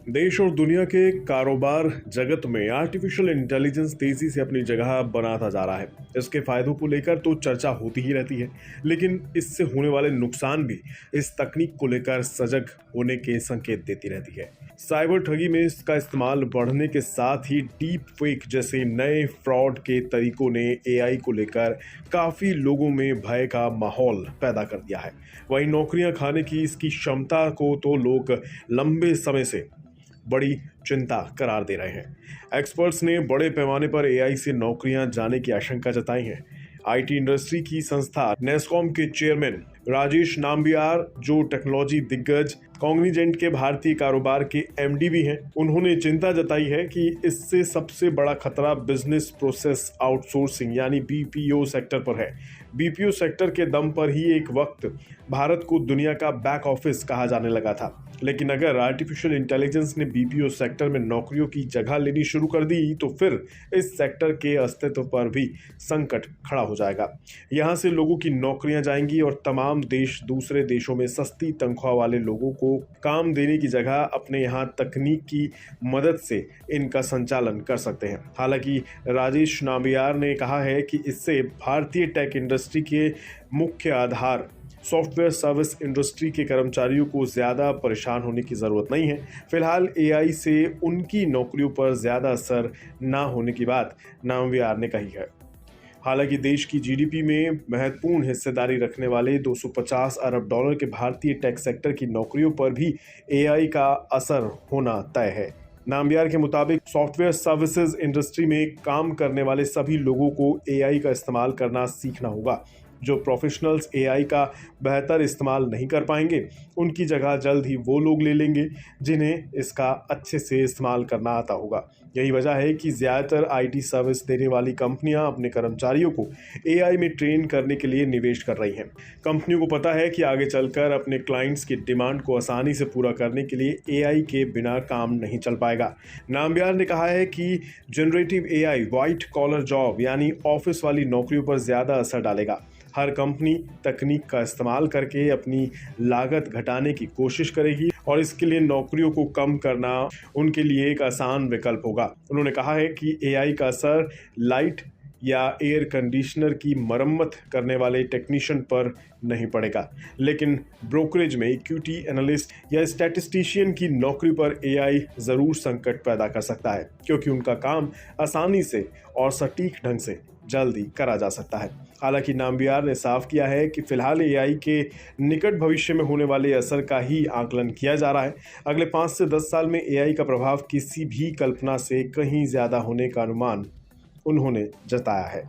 देश और दुनिया के कारोबार जगत में आर्टिफिशियल इंटेलिजेंस तेजी से अपनी जगह बनाता जा रहा है। इसके फायदों को लेकर तो चर्चा होती ही रहती है, लेकिन इससे होने वाले नुकसान भी इस तकनीक को लेकर सजग होने के संकेत देती रहती है। साइबर ठगी में इसका इस्तेमाल बढ़ने के साथ ही डीप फेक जैसे नए फ्रॉड के तरीकों ने एआई को लेकर काफी लोगों में भय का माहौल पैदा कर दिया है। वहीं नौकरियां खाने की इसकी क्षमता को तो लोग लंबे समय से बड़ी चिंता करार दे रहे हैं। एक्सपर्ट्स ने बड़े पैमाने पर एआई से नौकरियां जाने की आशंका जताई है। आईटी इंडस्ट्री की संस्था नेस्कॉम के चेयरमैन राजेश नाम्बियार, जो टेक्नोलॉजी दिग्गज कॉग्निजेंट के भारतीय कारोबार के एमडी भी हैं, उन्होंने चिंता जताई है कि इससे सबसे बड़ा खतरा बिजनेस प्रोसेस आउटसोर्सिंग यानी बीपीओ सेक्टर पर है। बीपीओ सेक्टर के दम पर ही एक वक्त भारत को दुनिया का बैक ऑफिस कहा जाने लगा था, लेकिन अगर आर्टिफिशियल इंटेलिजेंस ने बीपीओ सेक्टर में नौकरियों की जगह लेनी शुरू कर दी तो फिर इस सेक्टर के अस्तित्व पर भी संकट खड़ा हो जाएगा। यहां से लोगों की नौकरियां जाएंगी और तमाम देश दूसरे देशों में सस्ती तनख्वाह वाले लोगों को काम देने की जगह अपने यहाँ तकनीक की मदद से इनका संचालन कर सकते हैं। हालांकि राजेश नाम्बियार ने कहा है कि इससे भारतीय टेक इंडस्ट्री के मुख्य आधार सॉफ्टवेयर सर्विस इंडस्ट्री के कर्मचारियों को ज़्यादा परेशान होने की ज़रूरत नहीं है। फिलहाल एआई से उनकी नौकरियों पर ज़्यादा असर ना होने की बात नाम्बियार ने कही है। हालांकि देश की जीडीपी में महत्वपूर्ण हिस्सेदारी रखने वाले 250 अरब डॉलर के भारतीय टेक सेक्टर की नौकरियों पर भी एआई का असर होना तय है। नाम्बियार के मुताबिक सॉफ्टवेयर सर्विसेज इंडस्ट्री में काम करने वाले सभी लोगों को एआई का इस्तेमाल करना सीखना होगा। जो प्रोफेशनल्स एआई का बेहतर इस्तेमाल नहीं कर पाएंगे, उनकी जगह जल्द ही वो लोग ले लेंगे जिन्हें इसका अच्छे से इस्तेमाल करना आता होगा। यही वजह है कि ज़्यादातर आईटी सर्विस देने वाली कंपनियां अपने कर्मचारियों को एआई में ट्रेन करने के लिए निवेश कर रही हैं। कंपनियों को पता है कि आगे चलकर अपने क्लाइंट्स की डिमांड को आसानी से पूरा करने के लिए एआई के बिना काम नहीं चल पाएगा। नाम्बियार ने कहा है कि generative AI white collar job यानी ऑफिस वाली नौकरियों पर ज़्यादा असर डालेगा। हर कंपनी तकनीक का इस्तेमाल करके अपनी लागत घटाने की कोशिश करेगी और इसके लिए नौकरियों को कम करना उनके लिए एक आसान विकल्प होगा। उन्होंने कहा है कि एआई का असर लाइट या एयर कंडीशनर की मरम्मत करने वाले टेक्नीशियन पर नहीं पड़ेगा, लेकिन ब्रोकरेज में इक्विटी एनालिस्ट या स्टैटिस्टिशियन की नौकरी पर एआई ज़रूर संकट पैदा कर सकता है, क्योंकि उनका काम आसानी से और सटीक ढंग से जल्दी करा जा सकता है। हालांकि नाम्बियार ने साफ किया है कि फिलहाल एआई के निकट भविष्य में होने वाले असर का ही आकलन किया जा रहा है। अगले 5 से 10 साल में एआई का प्रभाव किसी भी कल्पना से कहीं ज़्यादा होने का अनुमान उन्होंने जताया है।